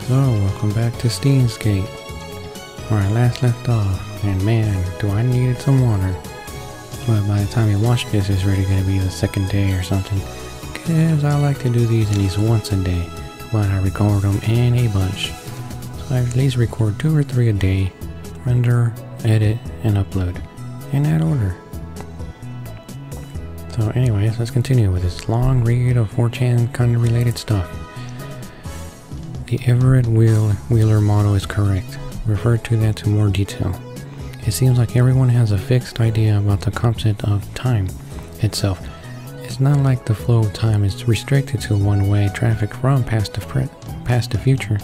So, welcome back to Steins Gate, where I last left off, and man, do I needed some water. But by the time you watch this, it's really going to be the second day or something, because I like to do these at least once a day, but I record them in a bunch. So I at least record 2 or 3 a day, render, edit, and upload, in that order. So anyways, let's continue with this long read of 4chan kind of related stuff. The Everett Wheeler model is correct. Refer to that to more detail. It seems like everyone has a fixed idea about the concept of time itself. It's not like the flow of time is restricted to one-way traffic from past to future.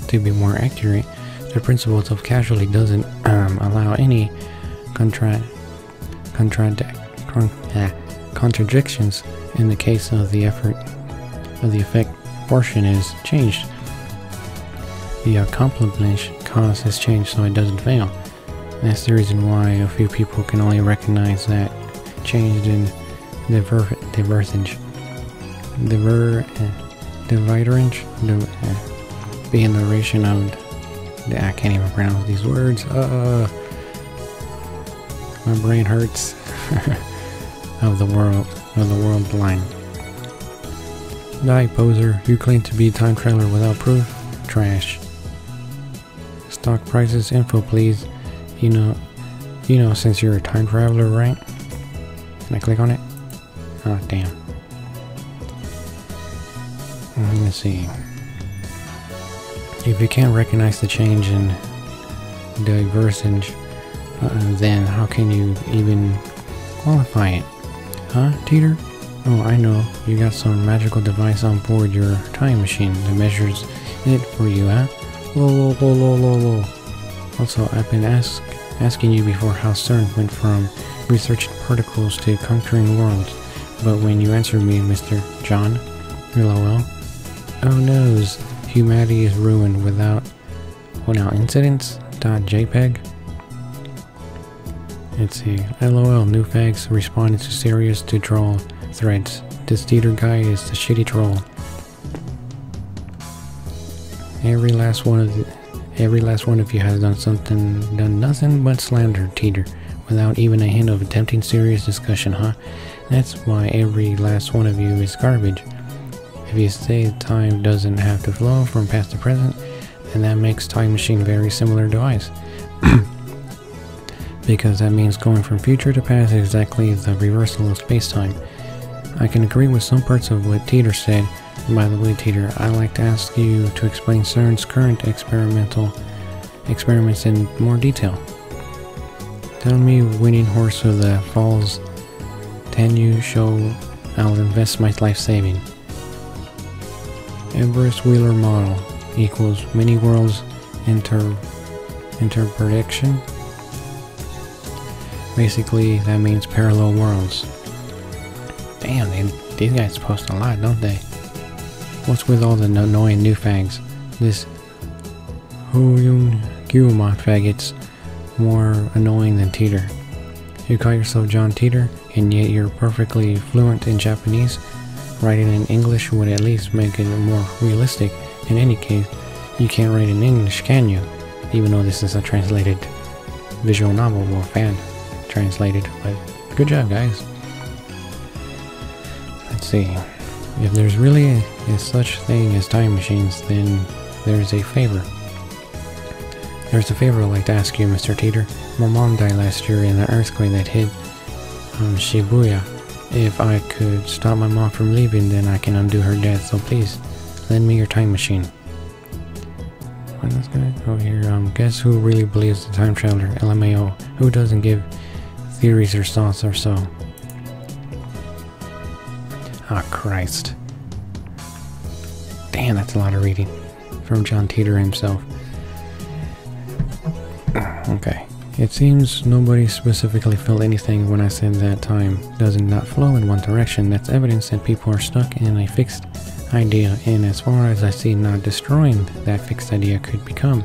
To be more accurate, the principles of causality doesn't allow any contradictions in the case of the effect portion is changed. The accomplished cause has changed, so it doesn't fail. That's the reason why a few people can only recognize that change in divergence being the narration of I can't even pronounce these words. My brain hurts. of the world line. Die poser, you claim to be a time traveler without proof? Trash. Stock prices info please. You know since you're a time traveler, right? Can I click on it? Oh damn. Let's see. If you can't recognize the change in divergence, then how can you even qualify it? Huh, Teeter? Oh, I know. You got some magical device on board your time machine that measures it for you, huh? Lol. Also, I've been asking you before how CERN went from researching particles to conquering worlds. But when you answered me, Mr. John, LOL. Oh noes, humanity is ruined without incidents. .jpg. Let's see. LOL, new fags responded to serious to troll threads. This Teeter guy is the shitty troll. Every last one of you has done nothing but slander Teeter, without even a hint of attempting serious discussion, huh? That's why every last one of you is garbage. If you say time doesn't have to flow from past to present, then that makes Time Machine very similar to ice. Because that means going from future to past is exactly the reversal of space-time. I can agree with some parts of what Teeter said. By the way, Teeter, I'd like to ask you to explain CERN's current experiments in more detail. Tell me winning horse of the falls, then you show I'll invest my life saving. Everett Wheeler model equals many worlds interprediction. Basically, that means parallel worlds. Damn, these guys post a lot, don't they? What's with all the annoying new fags? This Gyumot faggot's more annoying than Teeter. You call yourself John Teeter, and yet you're perfectly fluent in Japanese. Writing in English would at least make it more realistic. In any case, you can't write in English, can you? Even though this is a translated visual novel, or fan translated, but good job, guys. Let's see. If there's really a such thing as time machines, then there's a favor. There's a favor I'd like to ask you, Mr. Teeter. My mom died last year in an earthquake that hit Shibuya. If I could stop my mom from leaving, then I can undo her death, so please, lend me your time machine. What's this guy? Oh, here, guess who really believes the time traveler? LMAO. Who doesn't give theories or thoughts or so? Ah, Christ. Damn, that's a lot of reading. From John Teeter himself. Okay. It seems nobody specifically felt anything when I said that time does not flow in one direction. That's evidence that people are stuck in a fixed idea, and as far as I see, not destroying that fixed idea could become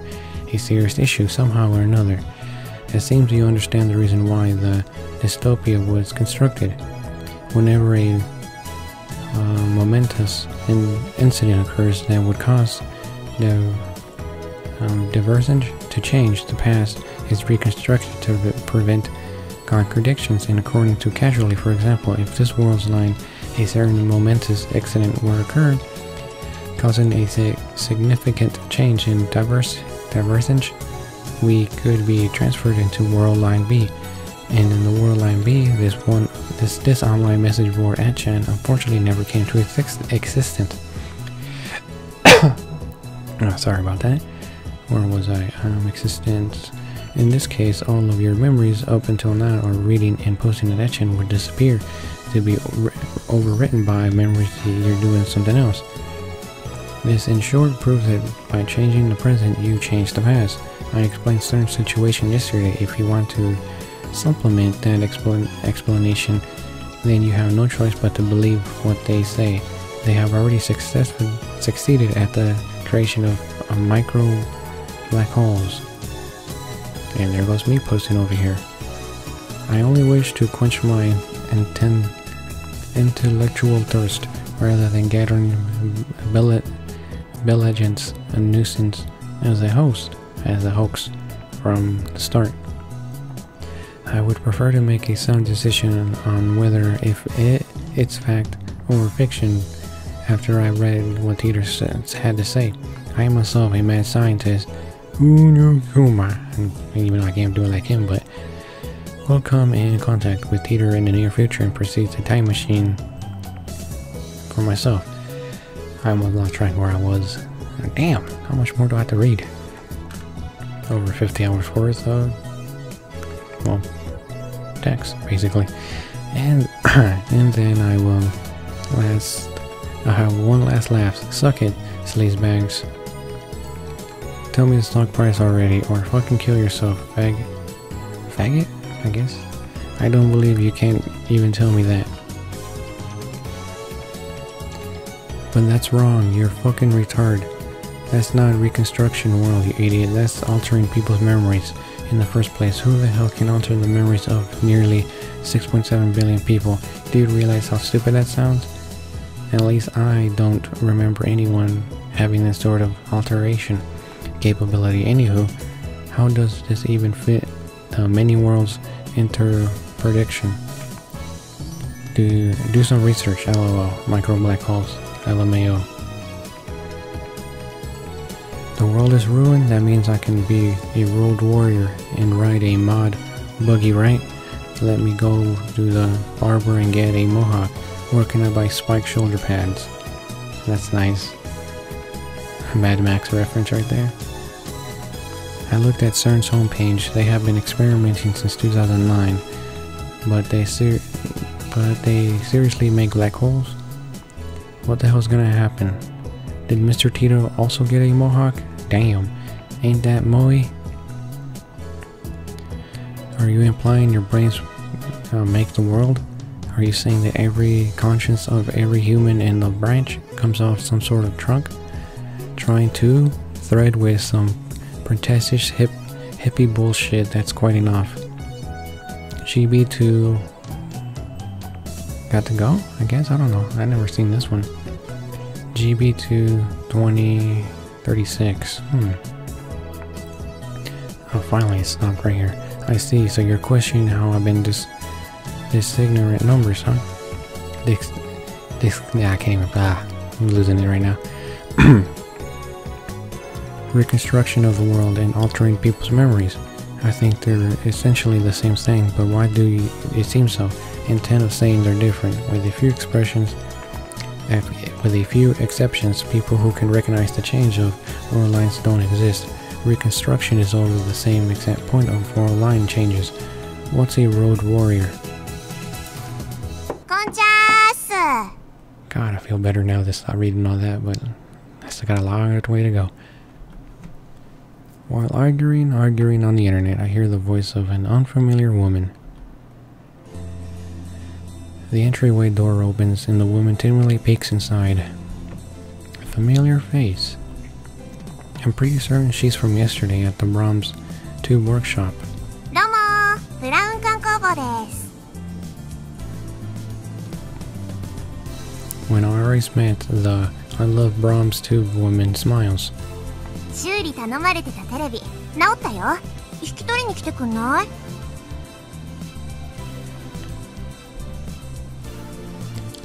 a serious issue somehow or another. It seems you understand the reason why the dystopia was constructed. Whenever a momentous incident occurs that would cause divergence to change the past is reconstructed to prevent contradictions and according to casually. For example, if this world's line a certain momentous accident were occurred, causing a significant change in divergence, we could be transferred into world line B. And in the world line B, this online message board @chan unfortunately never came to existence. Oh, sorry about that. Where was I? Existence. In this case, all of your memories up until now are reading and posting at @chan would disappear to be overwritten by memories that you're doing something else. This in short proves that by changing the present, you change the past. I explained certain situation yesterday. If you want to supplement that explanation, then you have no choice but to believe what they say. They have already succeeded at the creation of micro black holes. And there goes me posting over here. I only wish to quench my intellectual thirst rather than gathering belligerence and nuisance as a hoax from the start. I would prefer to make a sound decision on whether if it's fact or fiction after I read what Peter had to say. I am myself a mad scientist, even though I can't do it like him, but will come in contact with Peter in the near future and proceed to time machine for myself. I almost lost track where I was. Damn, how much more do I have to read? Over 50 hours worth of, well, text, basically. And then I will I have one last laugh. Suck it, sleazebags. Tell me the stock price already, or fucking kill yourself, faggot, I guess. I don't believe you can't even tell me that. But that's wrong, you're fucking retard. That's not reconstruction world, you idiot. That's altering people's memories in the first place. Who the hell can alter the memories of nearly 6.7 billion people? Do you realize how stupid that sounds? At least I don't remember anyone having this sort of alteration capability. Anywho, how does this even fit the many worlds interprediction? Do some research, lol. Micro black holes, LMAO. The world is ruined, that means I can be a road warrior and ride a mod buggy, right? Let me go to the barber and get a mohawk. Or can I buy spike shoulder pads? That's nice. Mad Max reference right there. I looked at CERN's homepage. They have been experimenting since 2009. But they seriously make black holes? What the hell's gonna happen? Did Mr. Tito also get a mohawk? Damn, ain't that moe? Are you implying your brains make the world? Are you saying that every conscience of every human in the branch comes off some sort of trunk? Trying to thread with some pretentious hippie bullshit, that's quite enough. GB2 got to go? I guess? I don't know. I've never seen this one. GB2 2036. Oh, finally it stopped right here. I see. So you're questioning how I've been this ignorant numbers, huh? Yeah, I can't even. I'm losing it right now. Reconstruction of the world and altering people's memories. I think they're essentially the same thing, but why do it seem so? Intent of saying they're different, with a few exceptions. People who can recognize the change of world lines don't exist. Reconstruction is over the same exact point of world line changes. What's a road warrior? God, I feel better now to stop reading all that, but I still got a long way to go. While arguing on the internet, I hear the voice of an unfamiliar woman. The entryway door opens and the woman timidly peeks inside. A familiar face. I'm pretty certain she's from yesterday at the Brahms Tube workshop. When Ari's met, the I love Brahms Tube woman smiles. 修理頼まれてたテレビ直ったよ。引き取りに来てくんない？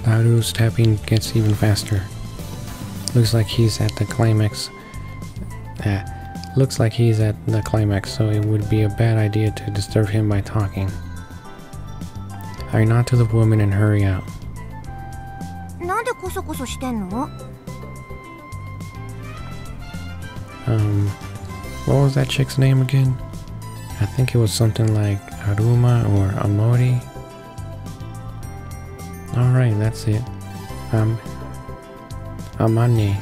Daru's tapping gets even faster. Looks like he's at the climax. Looks like he's at the climax, so it would be a bad idea to disturb him by talking. I nod to the woman and hurry out. なんでコソコソしてんの？ What was that chick's name again? I think it was something like Aruma or Amori. Alright, that's it. Amane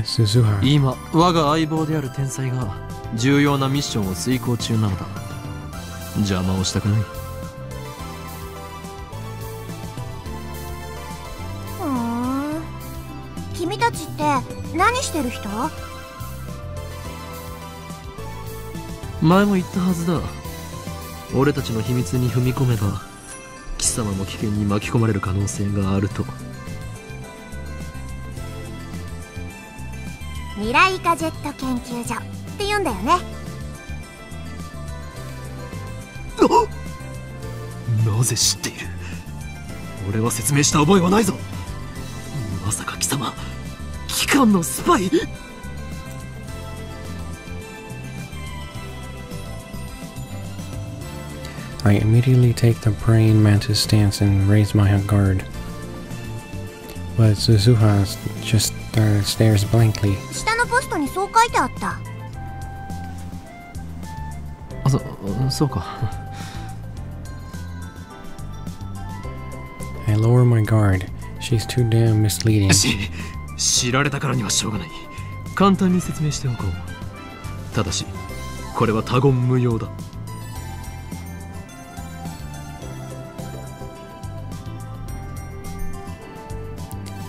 Suzuha. 今、我が相棒である天才が重要なミッションを遂行中なのだ。邪魔をしたくない。君たちって何してる人？前も言ったはずだ。俺たちの秘密に踏み込めば貴様も危険に巻き込まれる可能性があると。未来ガジェット研究所って言うんだよね。なぜ知っている？俺は説明した覚えはないぞ。まさか貴様機関のスパイ？I immediately take the praying mantis stance and raise my guard. But Suzuha just stares blankly. 下のポストにそう書いてあった。そうか。I lower my guard. She's too damn misleading. 知られたからにはしょうがない。簡単に説明しておこう。ただし、これは他言無用だ。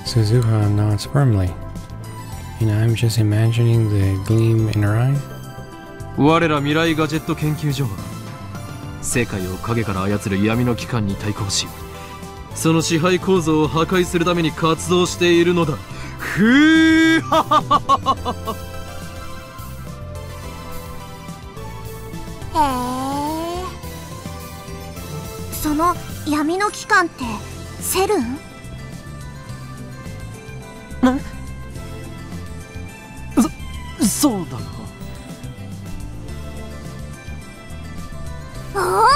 Suzuha nods firmly. I'm just imagining the gleam in her eye. 我ら未来ガジェット研究所は世界を影から操る闇の機関に対抗し、その支配構造を破壊するために活動しているのだ。ふーはははは。へえ。その闇の機関ってセルン？そうだな。おお、や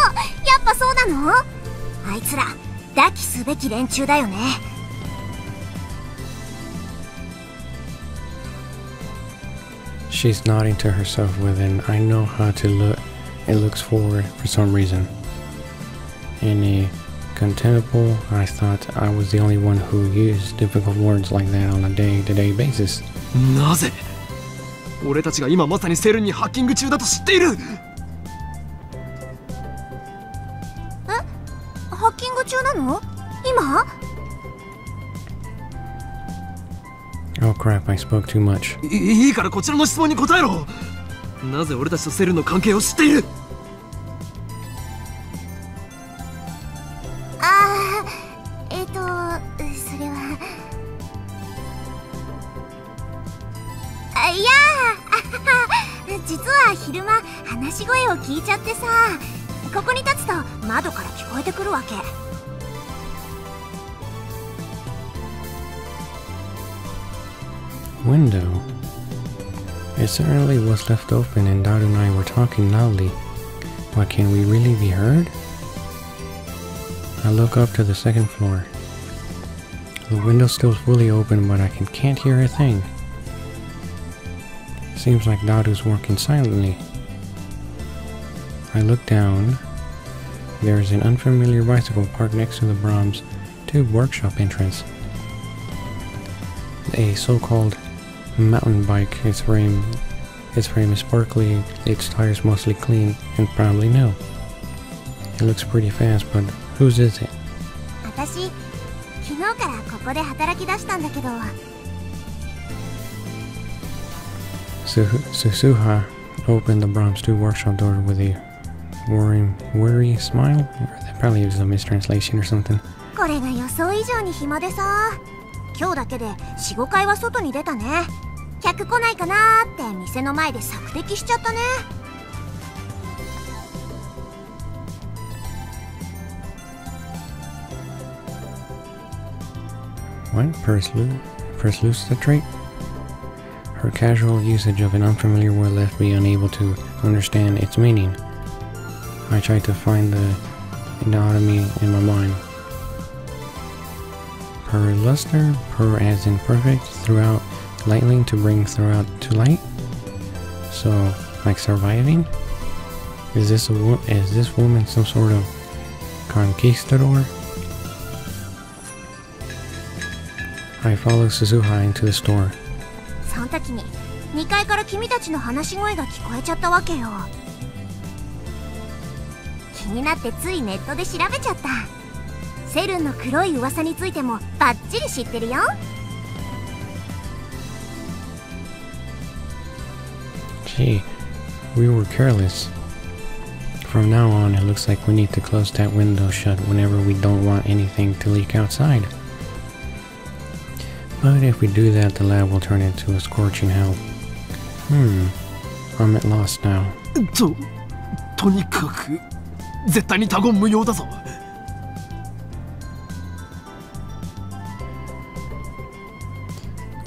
っぱそうなの？あいつら抱きすべき連中だよね。She's nodding to herself with an I know how to look. It looks forward for some reason. In a contemptible, I thought I was the only one who used difficult words like that on a day-to-day basis. なぜ？俺たちが今まさにセルンにハッキング中だと知っている。ハッキング中なの？今？ Oh crap, I spoke too much. いいからこちらの質問に答えろ。なぜ俺たちとセルンの関係を知っている？それはいや実は昼間話し声を聞いちゃってさ、ここに立つと窓から聞こえてくるわけ。Window? It certainly was left open and Daru and I were talking loudly. But can we really be heard? I look up to the second floor. The window's still fully open, but I can't hear a thing. Seems like Daru's working silently. I look down. There's an unfamiliar bicycle parked next to the Brahms Tube workshop entrance. A so-called mountain bike. Its frame is sparkly, its tires mostly clean and probably new. It looks pretty fast, but whose is it? 私、昨日からここで働き出したんだけど。Suzuha opened the Brahms 2 workshop door with a worry smile. That probably was a mistranslation or something. これが予想以上に暇でさ。今日だけで 4,5 回は外に出たね。客来ないかなーって店の前で索敵しちゃったね。What? Purse loose the trait? Her casual usage of an unfamiliar word left me unable to understand its meaning. I tried to find the anatomy in my mind. Perluster, per as in perfect, throughout, lightning to bring throughout to light? So, like surviving? Is this woman some sort of conquistador? I followed Suzuha into the store. その時に2階から君たちの話し声が聞こえちゃったわけよ。気になってついネットで調べちゃった。セルンの黒い噂についてもバッチリ知ってるよ。Gee, we were careless. From now on, it looks like we need to close that window shut whenever we don't want anything to leak outside. But if we do that, the lab will turn into a scorching hell. I'm at loss now. とにかく絶対に他言無用だぞ。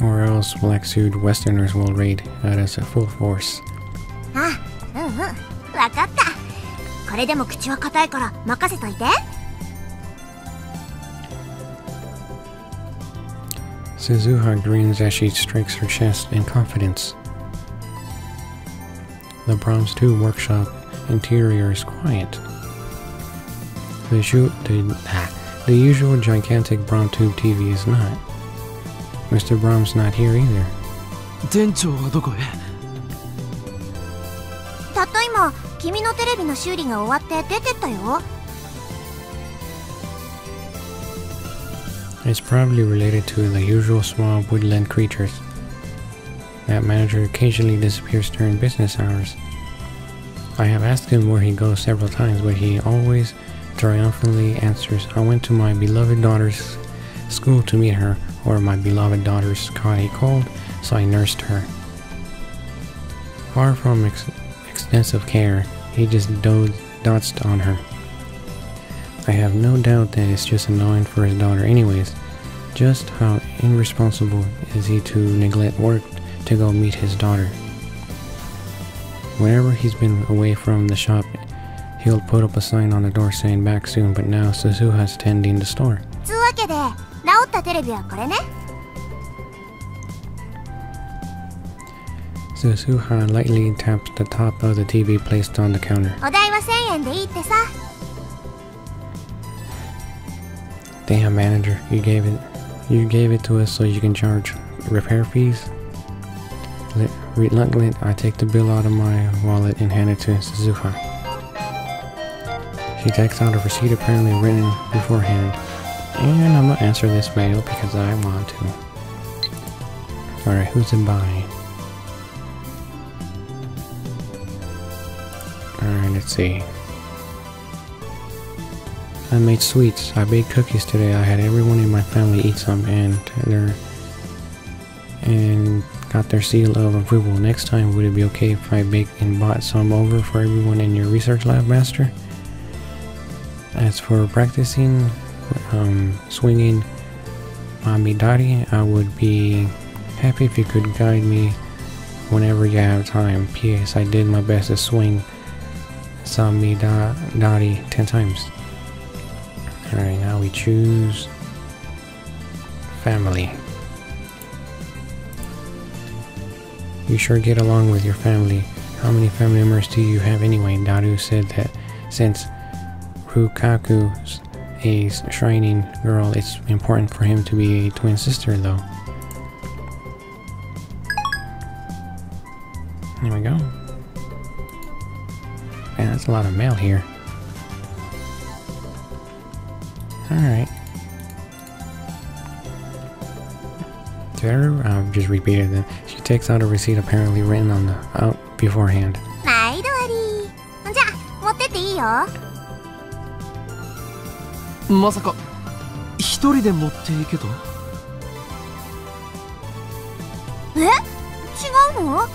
Or else black-suited Westerners will raid at us at full force. あ、わかった。これでも口は固いから任せといて。Suzuha grins as she strikes her chest in confidence. The Brahms 2 workshop interior is quiet. The usual gigantic Brahm tube TV is not. Mr. Brahm's not here either. 店長はどこへ？たった今、君のテレビの修理が終わって出てったよ。It's probably related to the usual small woodland creatures. That manager occasionally disappears during business hours. I have asked him where he goes several times, but he always triumphantly answers, I went to my beloved daughter's school to meet her, or my beloved daughter's caught a cold, so I nursed her. Far from extensive care, he just dodged on her. I have no doubt that it's just annoying for his daughter anyways. Just how irresponsible is he to neglect work to go meet his daughter? Whenever he's been away from the shop, he'll put up a sign on the door saying back soon, but now Suzuha's tending the store. つうわけで、直ったテレビはこれね。Suzuha lightly taps the top of the TV placed on the counter. お代は1000円でいいってさ。Damn, manager, you gave it to us so you can charge repair fees? Reluctant, I take the bill out of my wallet and hand it to Suzuha. She takes out a receipt apparently written beforehand. And I'm gonna answer this mail because I want to. Alright, who's it by? Alright, let's see. I made sweets. I baked cookies today. I had everyone in my family eat some and got their seal of approval. Next time, would it be okay if I baked and bought some over for everyone in your research lab, master? As for practicing swinging Amidari, I would be happy if you could guide me whenever you have time. P.S. I did my best to swing Samidari 10 times. Alright, now we choose family. You sure get along with your family. How many family members do you have anyway? Daru said that since Rukaku's a shining girl, it's important for him to be a twin sister though. There we go. Man, that's a lot of mail here. Alright. I'll just repeat it then. She takes out a receipt apparently written on the out beforehand. 毎度あり。じゃあ、持ってっていいよ。まさか一人で持っていけと？違うの？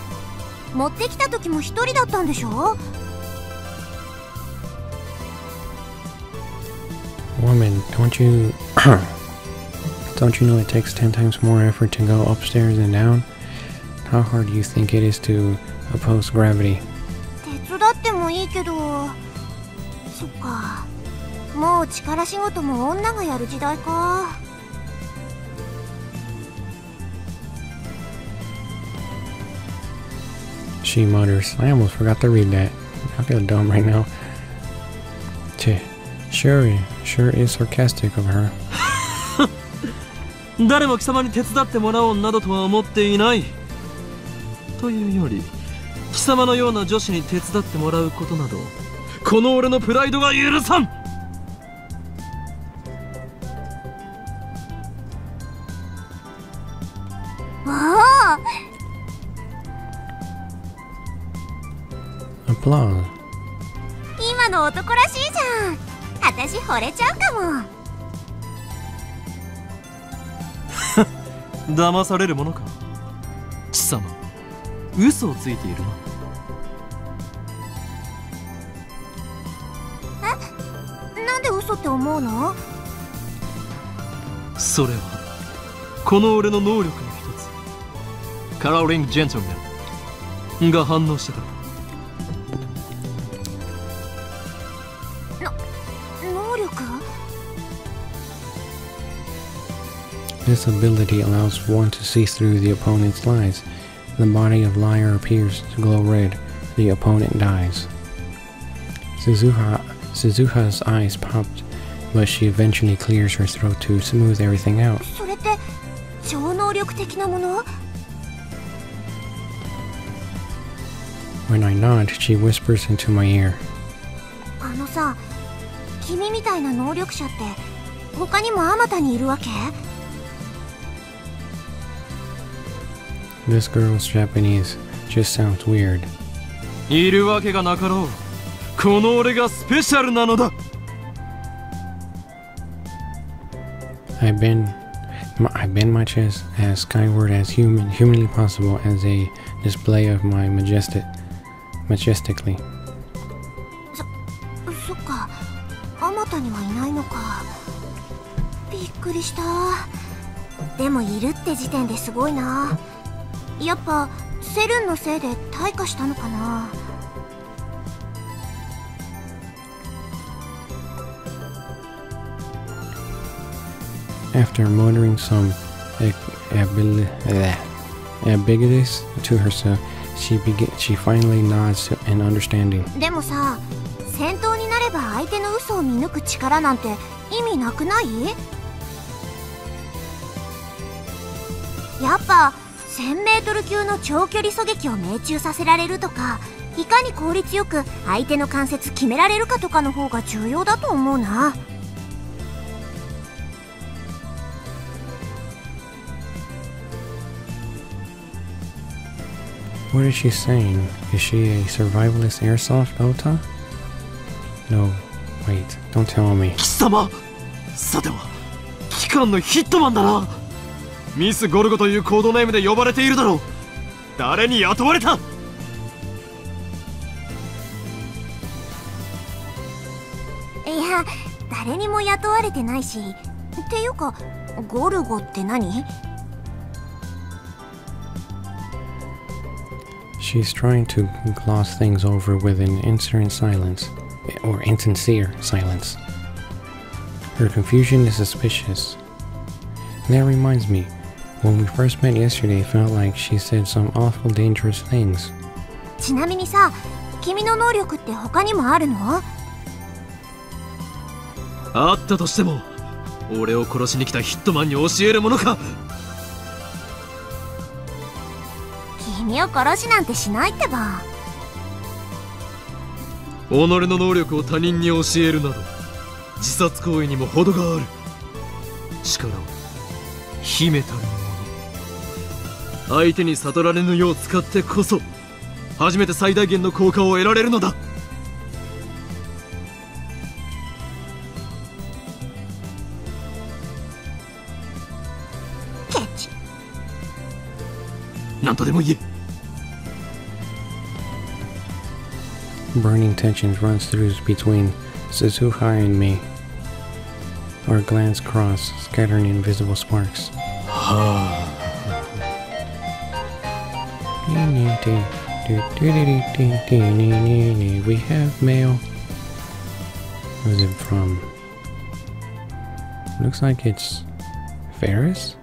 持ってきた時も一人だったんでしょ？ Woman, don't you don't you know it takes 10 times more effort to go upstairs and down? How hard do you think it is to oppose gravity? 手伝ってもいいけど、そっか、もう力仕事も女がやる時代か。She mutters. I almost forgot to read that. I feel dumb right now. Sure is sarcastic of her. 誰も貴様に手伝ってもらおうなどとは思っていない。というより、貴様のような女子に手伝ってもらうことなど、この俺のプライドが許さん。Applause. 今の男らしいじゃん。私惚れちゃうかも。騙されるものか。貴様、嘘をついているな。え？なんで嘘って思うの？それはこの俺の能力の一つ、カラーリングジェントルマンが反応したから。能力？ This ability allows one to see through the opponent's lies. The body of liar appears to glow red. The opponent dies. Suzuha's eyes popped, but she eventually clears her throat to smooth everything out. それって超能力的なもの？ When I nod, she whispers into my ear. あのさ、君みたいな能力者って他にもあまたにいるわけ？ This girl's Japanese just sounds weird. いるわけがなかろう。この俺がスペシャルなのだ。I bend my chest as skyward as humanly possible as a display of my majestically. そっか、あまたにはいないのか。びっくりした。でもいるって時点ですごいな。やっぱセルンのせいで退化したのかな。After muttering some ambiguous to herself, she finally nods in understanding. でもさ、戦闘になれば相手の嘘を見抜く力なんて意味なくない？やっぱ1000メートル級の長距離狙撃を命中させられるとか、いかに効率よく相手の関節決められるかとかの方が重要だと思うな。What is she saying? Is she a survivalist airsoft Ota? No, wait, don't tell me. 貴様、さては機関のヒットマンだな。ミス・ゴルゴというコードネームで呼ばれているだろう。誰に雇われた？いや、誰にも雇われてないし。っていうか、ゴルゴって何？ She's trying to gloss things over with an insincere silence. Her confusion is suspicious. That reminds me, when we first met yesterday, it felt like she said some awful dangerous things. ちなみにさ、君の能力って他にもあるの？あったとしても、俺を殺しに来たヒットマンに教えるものか。君を殺しなんてしないってば。己の能力を他人に教えるなど、自殺行為にも程がある。力を秘めたるもの、相手に悟られぬよう使ってこそ初めて最大限の効果を得られるのだ。ケチ。何とでも言え。burning tension runs through between Suzuha and me. Our glands cross, scattering invisible sparks. We have mail. Who's it from? Looks like it's Ferris?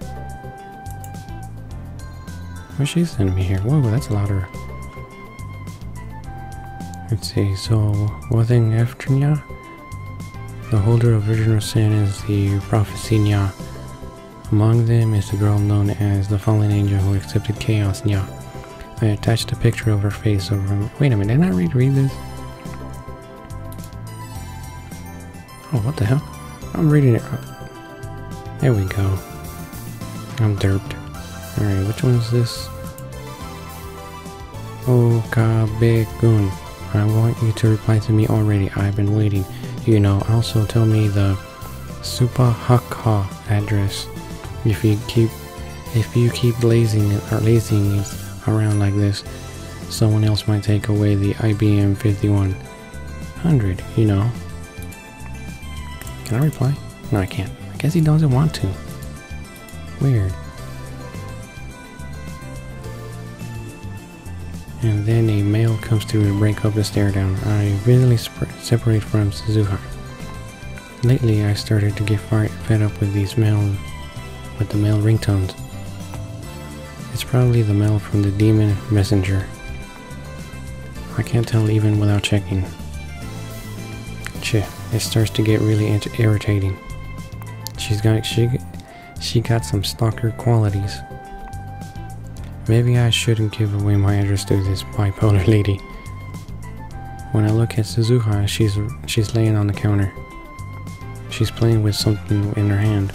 What's she sending me here? Whoa, that's louder. Let's see, so what thing after Nya? The holder of original sin is the prophecy Nya. Among them is the girl known as the fallen angel who accepted chaos Nya. I attached a picture of her face over... Wait a minute, didn't I read this? Oh, what the hell? I'm reading it. There we go. I'm derped. Alright, which one is this? Okabe-gun. I want you to reply to me already. I've been waiting. You know, also tell me the Supahaka address. If you keep lazing around like this, someone else might take away the IBN 5100, you know. Can I reply? No, I can't. I guess he doesn't want to. Weird. And then a male comes through to break up the stare down. I visually separate from Suzuha. Lately, I started to get fed up with the male ringtones. It's probably the male from the demon messenger. I can't tell even without checking. Shit, it starts to get really irritating. She got some stalker qualities. Maybe I shouldn't give away my address to this bipolar lady. When I look at Suzuha, she's laying on the counter. She's playing with something in her hand.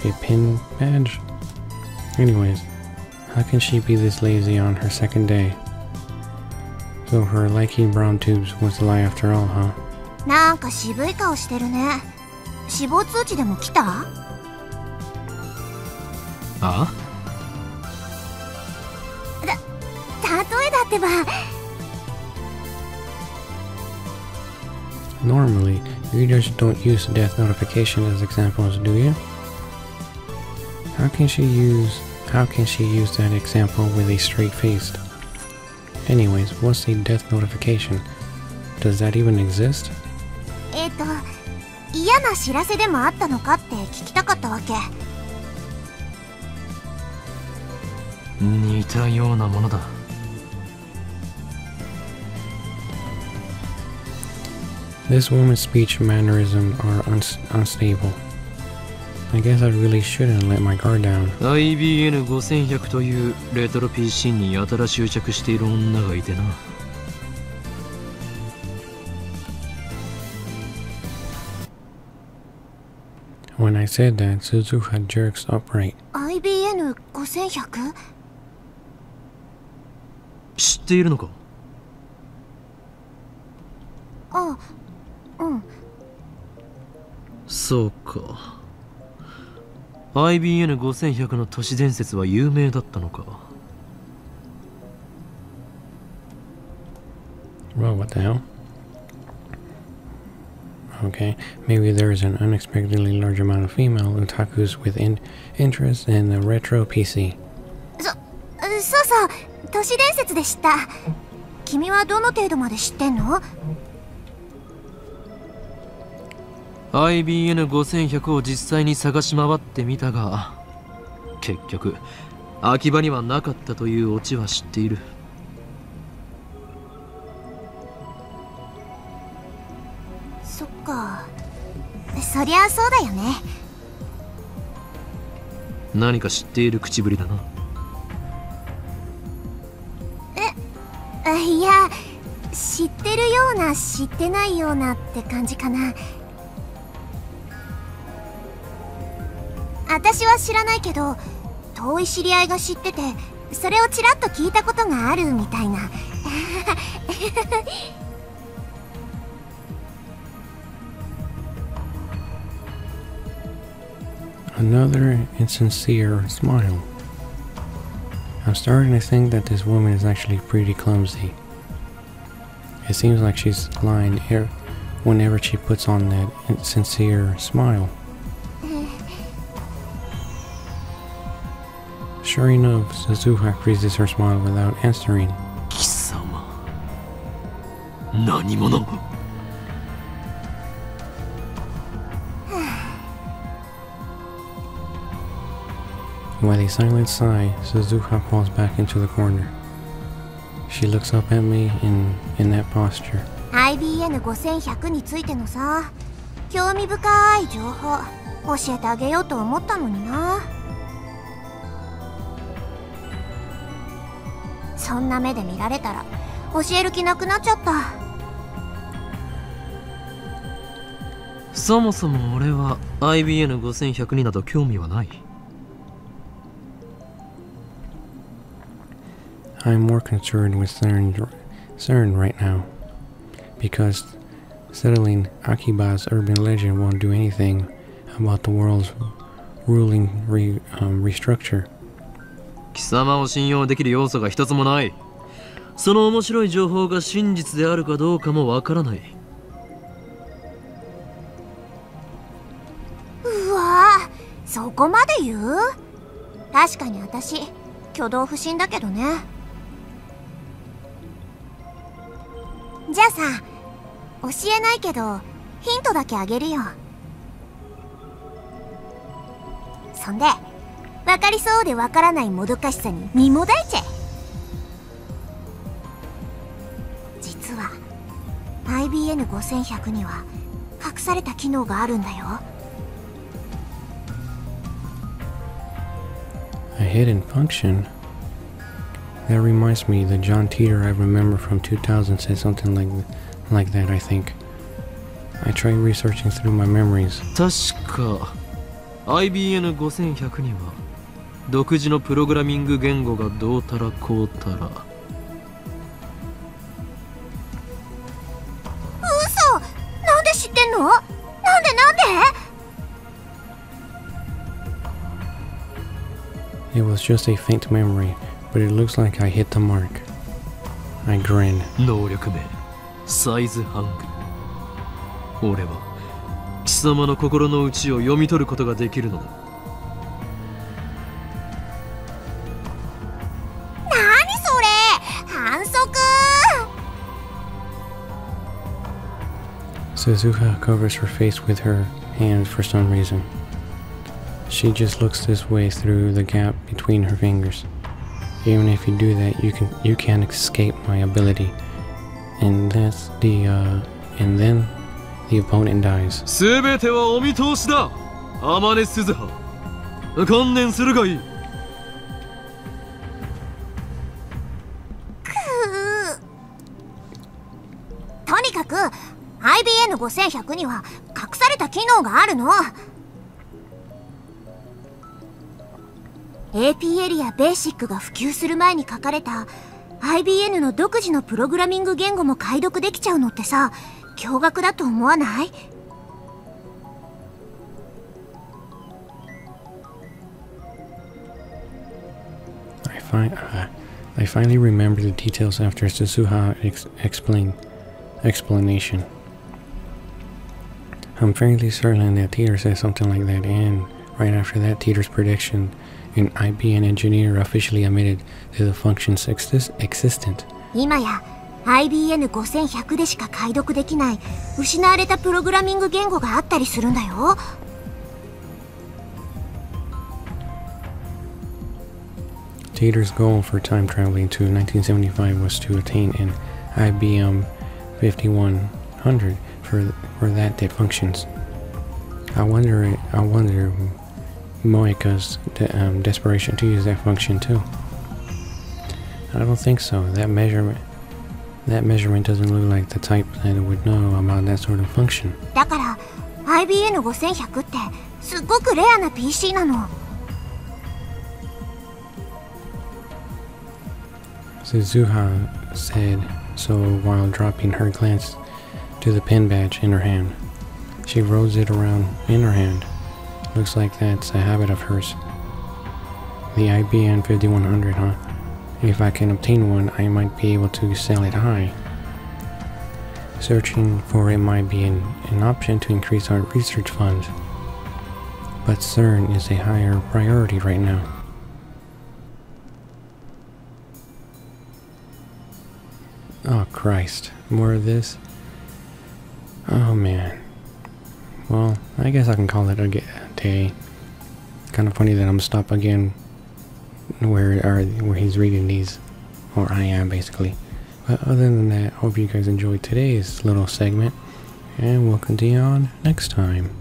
A pin badge? Anyways, how can she be this lazy on her second day? So her liking brown tubes was a lie after all, huh? なんか渋い顔してるね。死亡通知でも来た？あ？例えだってば。Normally, readers don't use death notification as examples, do you? How can she use that example with a straight face? Anyways, what's a death notification? Does that even exist? 嫌な知らせでもあったのかって聞きたかったわけ。似たようなものだ。This woman's speech mannerism are unstable. I guess I really shouldn't let my guard down. IBN 5100というレトロ PC にやたら執着している女がいてな。When I said that, Suzuha jerks upright. IBN 5100? 知っているのか？あ、うん。そうか。IBN 5100の都市伝説は有名だったのか。Well, what the hell? Okay, maybe there's an unexpectedly large amount of female otakus with interest in the retro PC. そうそう、都市伝説で知った。君はどの程度まで知ってんの？ IBN 5100を実際に探し回ってみたが、結局秋葉にはなかったというオチは知っている。そっか、そりゃそうだよね。何か知っている口ぶりだな。いや、知ってるような知ってないようなって感じかな。私は知らないけど、遠い知り合いが知ってて、それをちらっと聞いたことがあるみたいな。Another insincere smile. I'm starting to think that this woman is actually pretty clumsy. It seems like she's lying whenever she puts on that sincere smile. Sure enough, Suzuha freezes her smile without answering. 貴様何者 With a silent sigh, Suzuha falls back into the corner. She looks up at me in that posture. IBN5100 についてのさ、興味深い情報教えてあげようと思ったのにな。そんな目で見られたら教える気なくなっちゃった。そもそも俺は IBN5100 になど興味はない。I'm more concerned with CERN right now, because settling Akihabara's urban legend won't do anything about the world's ruling restructure. 貴様を信用できる要素が一つもない。その面白い情報が真実であるかどうかもわからない。うわぁ、そこまで言う？確かに私、挙動不審だけどね。じゃあさ、教えないけどヒントだけあげるよ。そんで分かりそうで分からないもどかしさに身もだえちゃえ。実は IBN5100 には隠された機能があるんだよ。A hidden function? That reminds me, the John Teeter I remember from 2000 said something like that, I think. I tried researching through my memories. 確か IBN5100 には独自のプログラミング言語がどうたらこうたら。嘘！なんで知ってんの？なんでIt was just a faint memory, but it looks like I hit the mark. I grinned. 能力名サイズハング。俺は貴様の心の内を読み取ることができるのだ。何それ？反則！ Suzuha covers her face with her hand for some reason. She just looks this way through the gap between her fingers. Even if you do that, you can't escape my ability. And then the opponent dies. すべてはお見通しだ。天音鈴葉。観念するがいい。とにかく IBN5100 には隠された機能があるの。AP エリアベーシックが普及する前に書かれた IBN の独自のプログラミング言語も解読できちゃうのってさ、驚愕だと思わない？ I finally remember the details after Suzuha explanation. I'm fairly certain that Teeter said something like that, and right after that, Teeter's prediction, an IBN engineer officially admitted to the function's existence. 今や IBN5100 でしか解読できない失われたプログラミング言語があったりするんだよ。Teeter's goal for time traveling to 1975 was to attain an IBM 5100 for that functions. I wonder Moeka's desperation to use that function too. I don't think so. That measurement doesn't look like the type that would know about that sort of function. だから IBN5100 ってすっごくレアな PC なの。Suzuha said so while dropping her glance to the pin badge in her hand. She rolls it around in her hand. Looks like that's a habit of hers. The IBN 5100, huh? If I can obtain one, I might be able to sell it high. Searching for it might be an option to increase our research funds, but CERN is a higher priority right now. Oh Christ, more of this? Oh man. Well, I guess I can call it a day. Kind of funny that I'm stopped again where he's reading these, or I am basically. But other than that, hope you guys enjoyed today's little segment, and we'll continue on next time.